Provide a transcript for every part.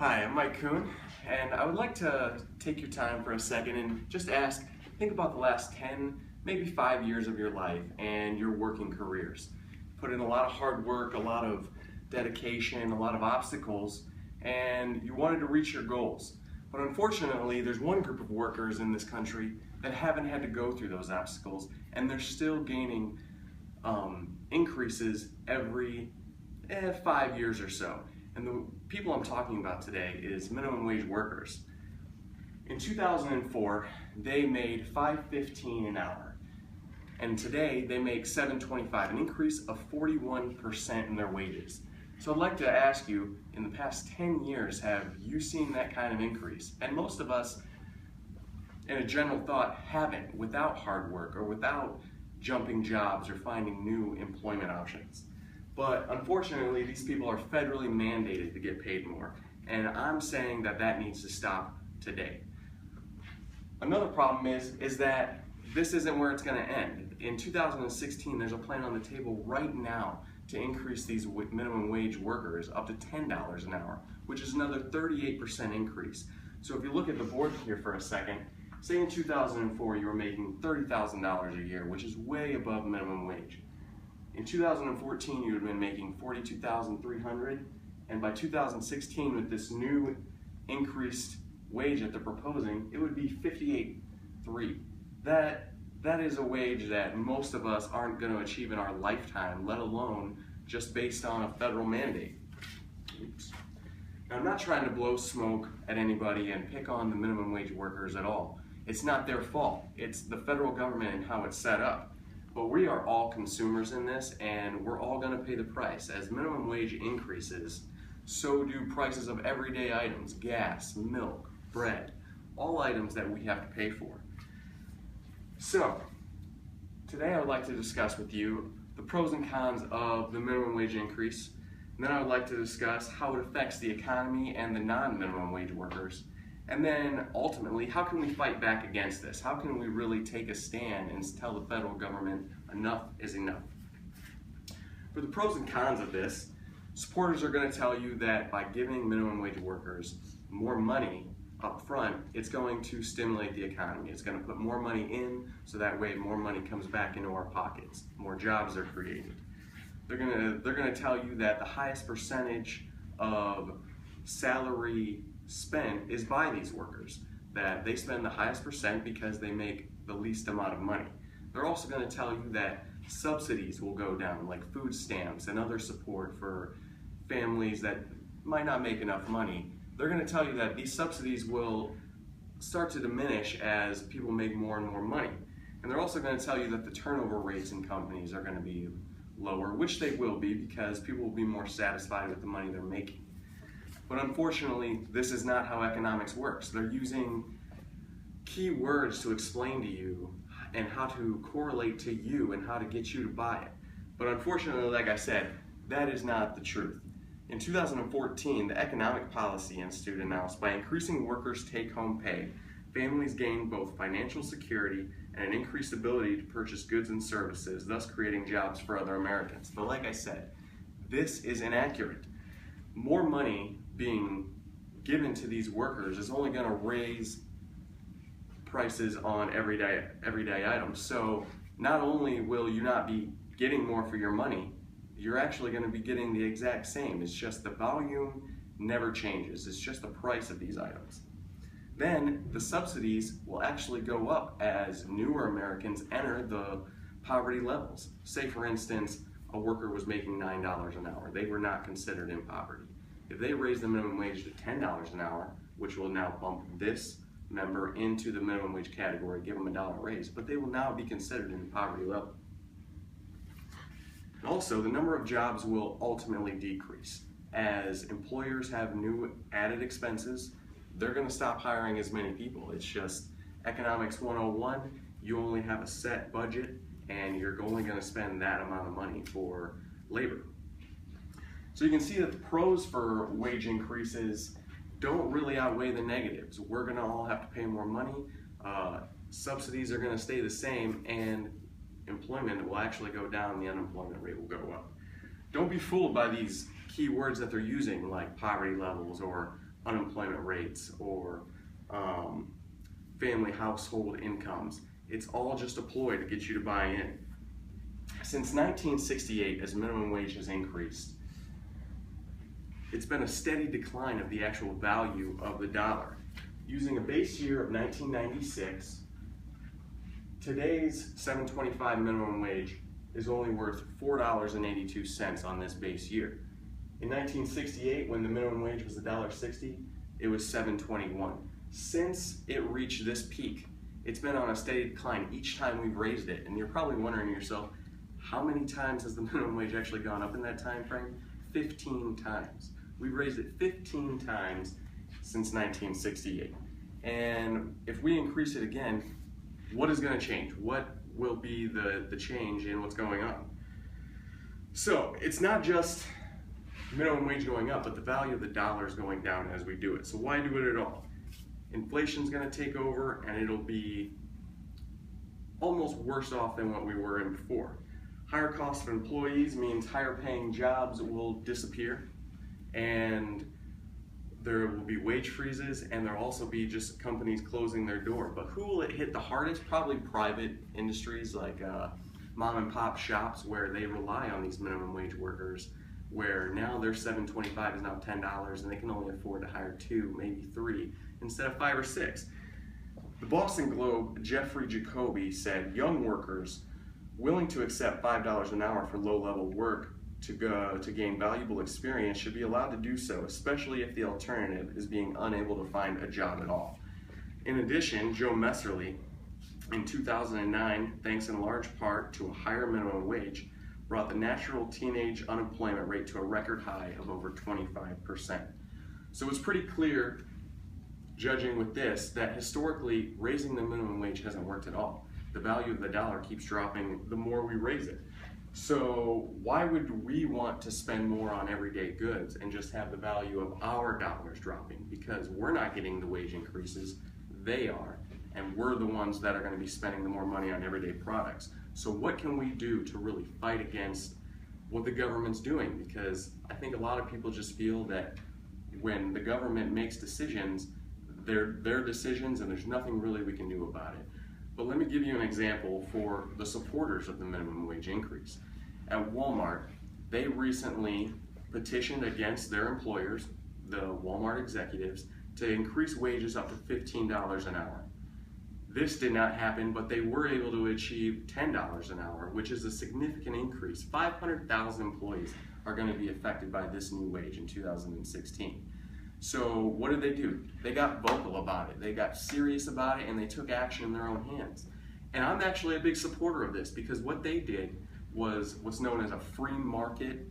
Hi, I'm Mike Kuhn, and I would like to take your time for a second and just think about the last 10, maybe 5 years of your life and your working careers. Put in a lot of hard work, a lot of dedication, a lot of obstacles, and you wanted to reach your goals. But unfortunately, there's one group of workers in this country that haven't had to go through those obstacles, and they're still gaining increases every 5 years or so. And the people I'm talking about today is minimum wage workers. In 2004, they made $5.15 an hour. And today they make $7.25, an increase of 41% in their wages. So I'd like to ask you, in the past 10 years, have you seen that kind of increase? And most of us, in a general thought, haven't, without hard work or without jumping jobs or finding new employment options. But unfortunately, these people are federally mandated to get paid more. And I'm saying that that needs to stop today. Another problem is that this isn't where it's going to end. In 2016, there's a plan on the table right now to increase these minimum wage workers up to $10 an hour, which is another 38% increase. So if you look at the board here for a second, say in 2004 you were making $30,000 a year, which is way above minimum wage. In 2014, you would have been making $42,300, and by 2016, with this new increased wage that they're proposing, it would be $58,300. That is a wage that most of us aren't going to achieve in our lifetime, let alone just based on a federal mandate. Oops. Now, I'm not trying to blow smoke at anybody and pick on the minimum wage workers at all. It's not their fault. It's the federal government and how it's set up. But we are all consumers in this, and we're all going to pay the price. As minimum wage increases, so do prices of everyday items, gas, milk, bread, all items that we have to pay for. So, today I would like to discuss with you the pros and cons of the minimum wage increase. And then I would like to discuss how it affects the economy and the non-minimum wage workers. And then ultimately, how can we fight back against this? How can we really take a stand and tell the federal government enough is enough? For the pros and cons of this, supporters are going to tell you that by giving minimum wage workers more money up front, it's going to stimulate the economy. It's going to put more money in, so that way more money comes back into our pockets. More jobs are created. They're going to tell you that the highest percentage of salary spent is by these workers, that they spend the highest percent because they make the least amount of money. They're also going to tell you that subsidies will go down, like food stamps and other support for families that might not make enough money. They're going to tell you that these subsidies will start to diminish as people make more and more money. And they're also going to tell you that the turnover rates in companies are going to be lower, which they will be because people will be more satisfied with the money they're making. But unfortunately, this is not how economics works. They're using key words to explain to you and how to correlate to you and how to get you to buy it. But unfortunately, like I said, that is not the truth. In 2014, the Economic Policy Institute announced by increasing workers' take-home pay, families gained both financial security and an increased ability to purchase goods and services, thus creating jobs for other Americans. But like I said, this is inaccurate. More money being given to these workers is only going to raise prices on everyday items. So not only will you not be getting more for your money, you're actually going to be getting the exact same. It's just the volume never changes. It's just the price of these items. Then the subsidies will actually go up as newer Americans enter the poverty levels. Say for instance, a worker was making $9 an hour. They were not considered in poverty. If they raise the minimum wage to $10 an hour, which will now bump this member into the minimum wage category, give them a dollar raise, but they will now be considered in the poverty level. And also, the number of jobs will ultimately decrease. As employers have new added expenses, they're going to stop hiring as many people. It's just economics 101. You only have a set budget, and you're only going to spend that amount of money for labor. So you can see that the pros for wage increases don't really outweigh the negatives. We're going to all have to pay more money, subsidies are going to stay the same, and employment will actually go down, the unemployment rate will go up. Don't be fooled by these key words that they're using, like poverty levels or unemployment rates or family household incomes. It's all just a ploy to get you to buy in. Since 1968, as minimum wage has increased, it's been a steady decline of the actual value of the dollar. Using a base year of 1996, today's $7.25 minimum wage is only worth $4.82 on this base year. In 1968, when the minimum wage was $1.60, it was $7.21. Since it reached this peak, it's been on a steady decline each time we've raised it. And you're probably wondering to yourself, how many times has the minimum wage actually gone up in that time frame? 15 times. We've raised it 15 times since 1968. And if we increase it again, what is going to change? What will be the change in what's going on? So it's not just minimum wage going up, but the value of the dollar is going down as we do it. So why do it at all? Inflation's going to take over, and it'll be almost worse off than what we were in before. Higher cost of employees means higher paying jobs will disappear, and there will be wage freezes, and there'll also be just companies closing their door. But who will it hit the hardest? Probably private industries like mom and pop shops, where they rely on these minimum wage workers, where now their $7.25 is now $10, and they can only afford to hire 2, maybe 3, instead of 5 or 6. The Boston Globe, Jeffrey Jacoby, said young workers willing to accept $5 an hour for low-level work to gain valuable experience should be allowed to do so, especially if the alternative is being unable to find a job at all. In addition, Joe Messerly, in 2009, thanks in large part to a higher minimum wage, brought the natural teenage unemployment rate to a record high of over 25%. So it's pretty clear, judging with this, that historically raising the minimum wage hasn't worked at all. The value of the dollar keeps dropping the more we raise it. So why would we want to spend more on everyday goods and just have the value of our dollars dropping? Because we're not getting the wage increases, they are, and we're the ones that are going to be spending the more money on everyday products. So what can we do to really fight against what the government's doing? Because I think a lot of people just feel that when the government makes decisions, they're their decisions and there's nothing really we can do about it. But let me give you an example for the supporters of the minimum wage increase. At Walmart, they recently petitioned against their employers, the Walmart executives, to increase wages up to $15 an hour. This did not happen, but they were able to achieve $10 an hour, which is a significant increase. 500,000 employees are going to be affected by this new wage in 2016. So what did they do? They got vocal about it. They got serious about it, and they took action in their own hands. And I'm actually a big supporter of this, because what they did was what's known as a free market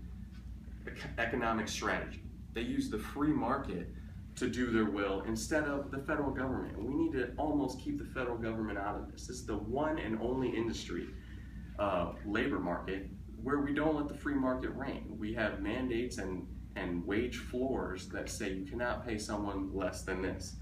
economic strategy. They used the free market to do their will instead of the federal government. And we need to almost keep the federal government out of this. This is the one and only industry, labor market, where we don't let the free market reign. We have mandates and wage floors that say you cannot pay someone less than this.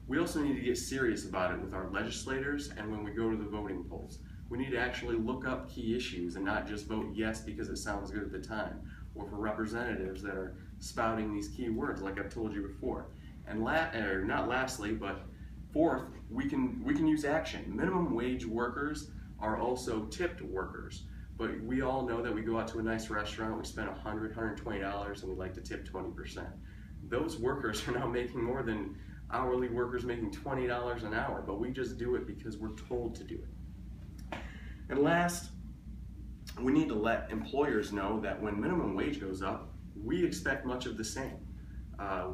We also need to get serious about it with our legislators and when we go to the voting polls. We need to actually look up key issues and not just vote yes because it sounds good at the time, or for representatives that are spouting these key words like I've told you before. And not lastly, but fourth, we can use action. Minimum wage workers are also tipped workers. But we all know that we go out to a nice restaurant, we spend $100, $120, and we like to tip 20%. Those workers are now making more than hourly workers making $20 an hour, but we just do it because we're told to do it. And last, we need to let employers know that when minimum wage goes up, we expect much of the same.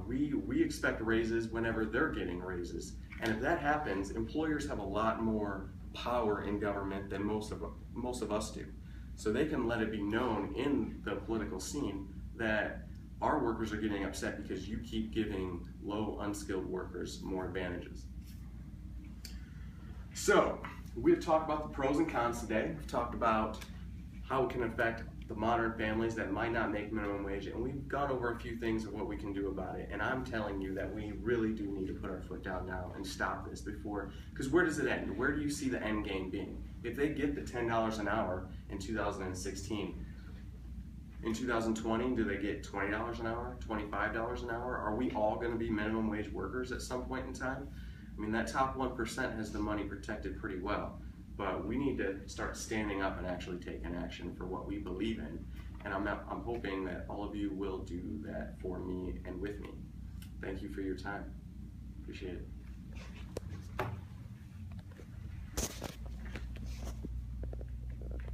We expect raises whenever they're getting raises. And if that happens, employers have a lot more power in government than most of us do. So they can let it be known in the political scene that our workers are getting upset because you keep giving low, unskilled workers more advantages. So we've talked about the pros and cons today. We've talked about how it can affect the modern families that might not make minimum wage, and we've gone over a few things of what we can do about it. And I'm telling you that we really do need to put our foot down now and stop this before, because where does it end? Where do you see the end game being? If they get the $10 an hour in 2016, In 2020, do they get $20 an hour, $25 an hour? Are we all going to be minimum wage workers at some point in time? I mean, that top 1% has the money protected pretty well, but we need to start standing up and actually taking action for what we believe in. And I'm hoping that all of you will do that for me and with me. Thank you for your time. Appreciate it.